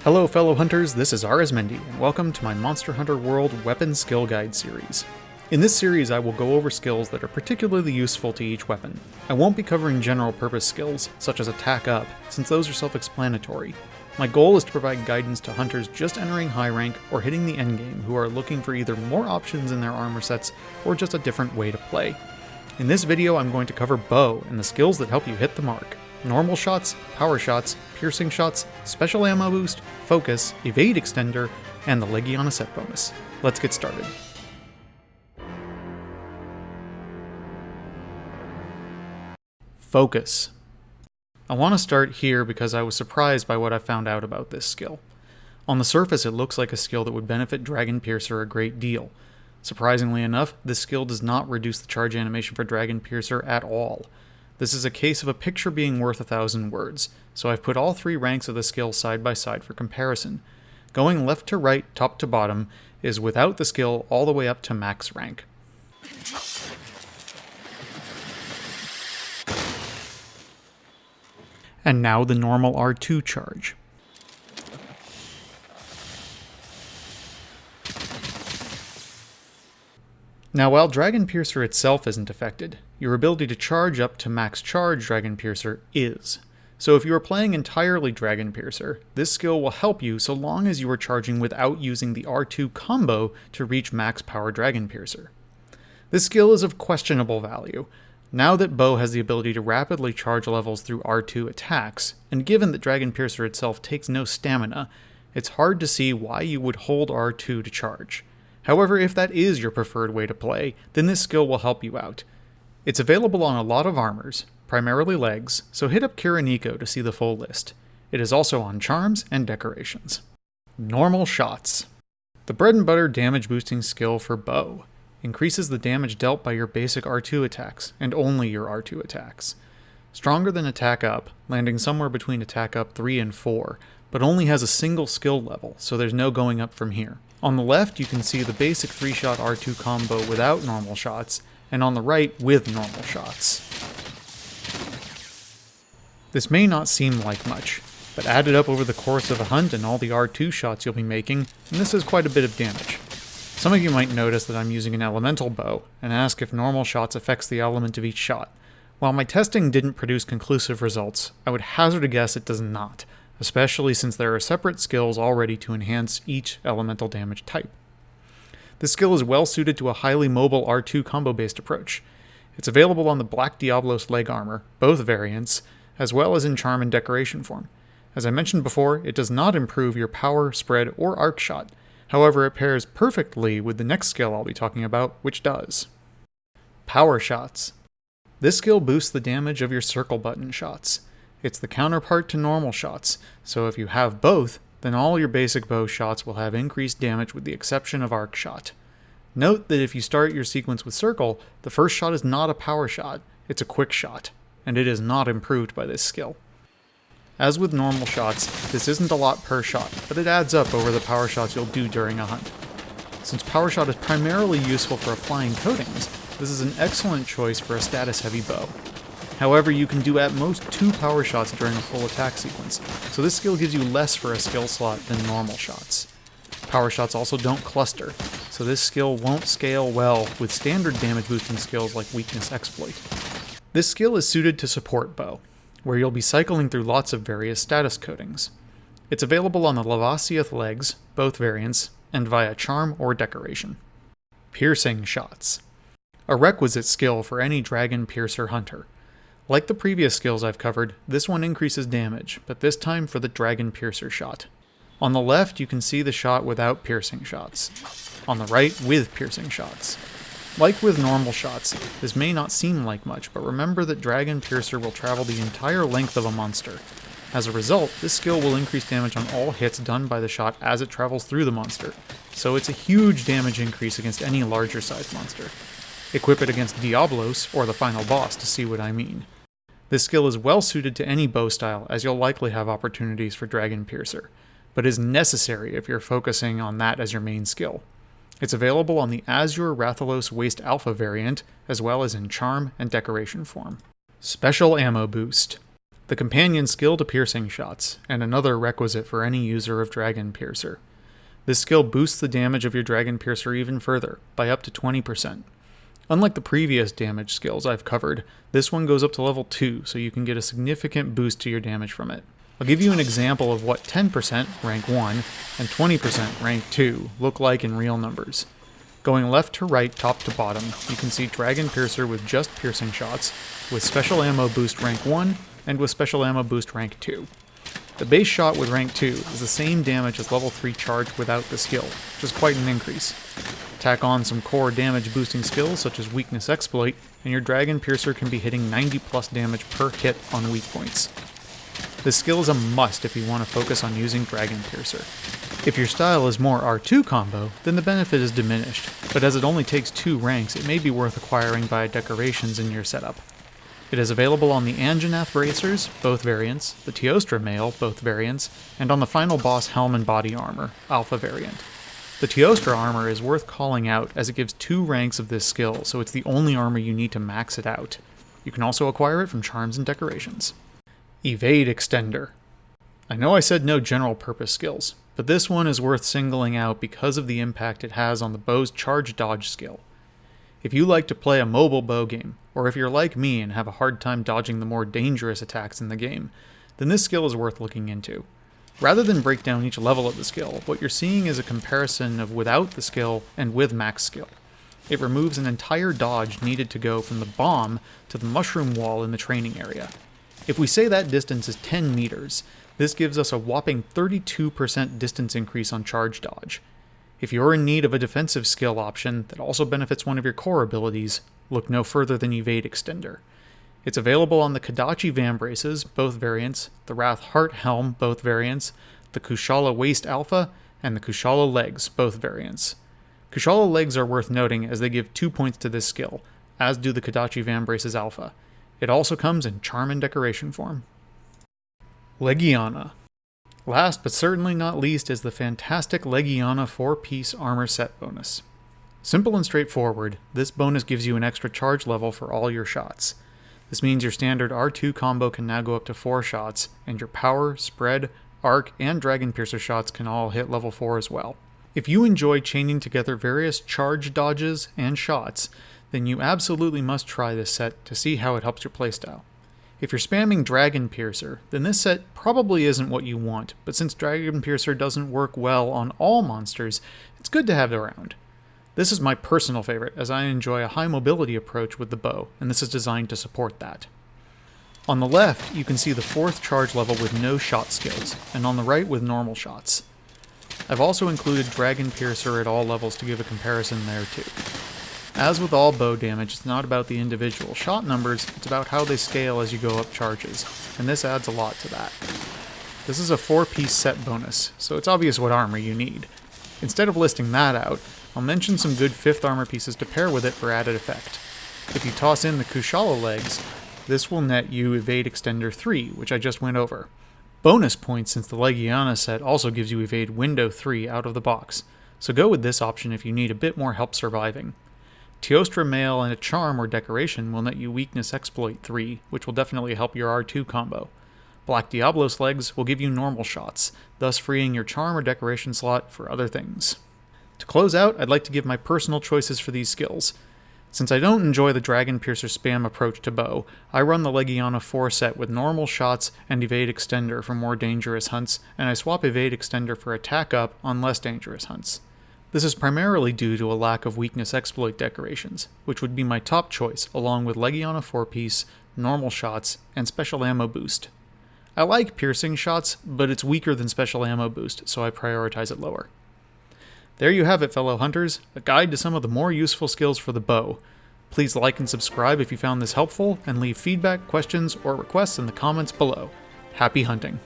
Hello fellow hunters, this is Arizmendi, and welcome to my Monster Hunter World Weapon Skill Guide series. In this series I will go over skills that are particularly useful to each weapon. I won't be covering general purpose skills, such as attack up, since those are self-explanatory. My goal is to provide guidance to hunters just entering high rank or hitting the endgame who are looking for either more options in their armor sets or just a different way to play. In this video I'm going to cover bow and the skills that help you hit the mark. Normal shots, power shots, piercing shots, special ammo boost, focus, evade extender, and the Legiana set bonus. Let's get started. Focus. I want to start here because I was surprised by what I found out about this skill. On the surface it looks like a skill that would benefit Dragon Piercer a great deal. Surprisingly enough, this skill does not reduce the charge animation for Dragon Piercer at all. This is a case of a picture being worth 1,000 words, so I've put all three ranks of the skill side by side for comparison. Going left to right, top to bottom, is without the skill all the way up to max rank. And now the normal R2 charge. Now while Dragon Piercer itself isn't affected, your ability to charge up to max charge Dragon Piercer is. So if you are playing entirely Dragon Piercer, this skill will help you so long as you are charging without using the R2 combo to reach max power Dragon Piercer. This skill is of questionable value. Now that bow has the ability to rapidly charge levels through R2 attacks, and given that Dragon Piercer itself takes no stamina, it's hard to see why you would hold R2 to charge. However, if that is your preferred way to play, then this skill will help you out. It's available on a lot of armors, primarily legs, so hit up Kiriniko to see the full list. It is also on charms and decorations. Normal shots. The bread and butter damage boosting skill for bow. Increases the damage dealt by your basic R2 attacks, and only your R2 attacks. Stronger than attack up, landing somewhere between attack up 3 and 4, but only has a single skill level, so there's no going up from here. On the left you can see the basic 3-shot R2 combo without normal shots, and on the right with normal shots. This may not seem like much, but add it up over the course of a hunt and all the R2 shots you'll be making, and this is quite a bit of damage. Some of you might notice that I'm using an elemental bow, and ask if normal shots affects the element of each shot. While my testing didn't produce conclusive results, I would hazard a guess it does not, especially since there are separate skills already to enhance each elemental damage type. This skill is well suited to a highly mobile R2 combo-based approach. It's available on the Black Diablos leg armor, both variants, as well as in charm and decoration form. As I mentioned before, it does not improve your power, spread, or arc shot. However, it pairs perfectly with the next skill I'll be talking about, which does. Power shots. This skill boosts the damage of your circle button shots. It's the counterpart to normal shots, so if you have both, then all your basic bow shots will have increased damage with the exception of arc shot. Note that if you start your sequence with circle, the first shot is not a power shot, it's a quick shot, and it is not improved by this skill. As with normal shots, this isn't a lot per shot, but it adds up over the power shots you'll do during a hunt. Since power shot is primarily useful for applying coatings, this is an excellent choice for a status-heavy bow. However, you can do at most 2 power shots during a full attack sequence, so this skill gives you less for a skill slot than normal shots. Power shots also don't cluster, so this skill won't scale well with standard damage boosting skills like Weakness Exploit. This skill is suited to support bow, where you'll be cycling through lots of various status coatings. It's available on the Lavasiath legs, both variants, and via charm or decoration. Piercing shots. A requisite skill for any Dragon Piercer hunter. Like the previous skills I've covered, this one increases damage, but this time for the Dragon Piercer shot. On the left you can see the shot without piercing shots. On the right with piercing shots. Like with normal shots, this may not seem like much, but remember that Dragon Piercer will travel the entire length of a monster. As a result, this skill will increase damage on all hits done by the shot as it travels through the monster, so it's a huge damage increase against any larger sized monster. Equip it against Diablos, or the final boss, to see what I mean. This skill is well suited to any bow style, as you'll likely have opportunities for Dragon Piercer, but is necessary if you're focusing on that as your main skill. It's available on the Azure Rathalos Waste Alpha variant, as well as in charm and decoration form. Special ammo boost. the companion skill to piercing shots, and another requisite for any user of Dragon Piercer. This skill boosts the damage of your Dragon Piercer even further, by up to 20%. Unlike the previous damage skills I've covered, this one goes up to level 2, so you can get a significant boost to your damage from it. I'll give you an example of what 10% rank 1 and 20% rank 2 look like in real numbers. Going left to right, top to bottom, you can see Dragon Piercer with just piercing shots, with special ammo boost rank 1, and with special ammo boost rank 2. The base shot with rank 2 is the same damage as level 3 charge without the skill, which is quite an increase. Tack on some core damage boosting skills such as Weakness Exploit, and your Dragon Piercer can be hitting 90 plus damage per hit on weak points. This skill is a must if you want to focus on using Dragon Piercer. If your style is more R2 combo, then the benefit is diminished, but as it only takes 2 ranks, it may be worth acquiring via decorations in your setup. It is available on the Anjanath bracers, both variants, the Teostra mail, both variants, and on the final boss helm and body armor, alpha variant. The Teostra armor is worth calling out as it gives 2 ranks of this skill, so it's the only armor you need to max it out. You can also acquire it from charms and decorations. Evade Extender. I know I said no general purpose skills, but this one is worth singling out because of the impact it has on the bow's charge dodge skill. If you like to play a mobile bow game, or if you're like me and have a hard time dodging the more dangerous attacks in the game, then this skill is worth looking into. Rather than break down each level of the skill, what you're seeing is a comparison of without the skill and with max skill. It removes an entire dodge needed to go from the bomb to the mushroom wall in the training area. If we say that distance is 10 meters, this gives us a whopping 32% distance increase on charge dodge. If you're in need of a defensive skill option that also benefits one of your core abilities, look no further than Evade Extender. It's available on the Kadachi Vambraces, both variants, the Wrath Heart Helm, both variants, the Kushala Waist Alpha, and the Kushala Legs, both variants. Kushala Legs are worth noting as they give 2 points to this skill, as do the Kadachi Vambraces Alpha. It also comes in charm and decoration form. Legiana. Last but certainly not least is the fantastic Legiana 4-piece armor set bonus. Simple and straightforward, this bonus gives you an extra charge level for all your shots. This means your standard R2 combo can now go up to 4 shots, and your power, spread, arc, and Dragon Piercer shots can all hit level 4 as well. If you enjoy chaining together various charge dodges and shots, then you absolutely must try this set to see how it helps your playstyle. If you're spamming Dragon Piercer, then this set probably isn't what you want, but since Dragon Piercer doesn't work well on all monsters, it's good to have it around. This is my personal favorite, as I enjoy a high mobility approach with the bow, and this is designed to support that. On the left, you can see the 4th charge level with no shot skills, and on the right with normal shots. I've also included Dragon Piercer at all levels to give a comparison there too. As with all bow damage, it's not about the individual shot numbers, it's about how they scale as you go up charges, and this adds a lot to that. This is a 4-piece set bonus, so it's obvious what armor you need. Instead of listing that out, I'll mention some good 5th armor pieces to pair with it for added effect. If you toss in the Kushala Legs, this will net you Evade Extender 3, which I just went over. Bonus points since the Legiana set also gives you Evade Window 3 out of the box, so go with this option if you need a bit more help surviving. Teostra Mail and a Charm or Decoration will net you Weakness Exploit 3, which will definitely help your R2 combo. Black Diablos Legs will give you normal shots, thus freeing your Charm or Decoration slot for other things. To close out, I'd like to give my personal choices for these skills. Since I don't enjoy the Dragon Piercer spam approach to bow, I run the Legiana 4 set with normal shots and Evade Extender for more dangerous hunts, and I swap Evade Extender for attack up on less dangerous hunts. This is primarily due to a lack of Weakness Exploit decorations, which would be my top choice along with Legiana 4-piece, normal shots, and special ammo boost. I like piercing shots, but it's weaker than special ammo boost, so I prioritize it lower. There you have it, fellow hunters, a guide to some of the more useful skills for the bow. Please like and subscribe if you found this helpful, and leave feedback, questions, or requests in the comments below. Happy hunting!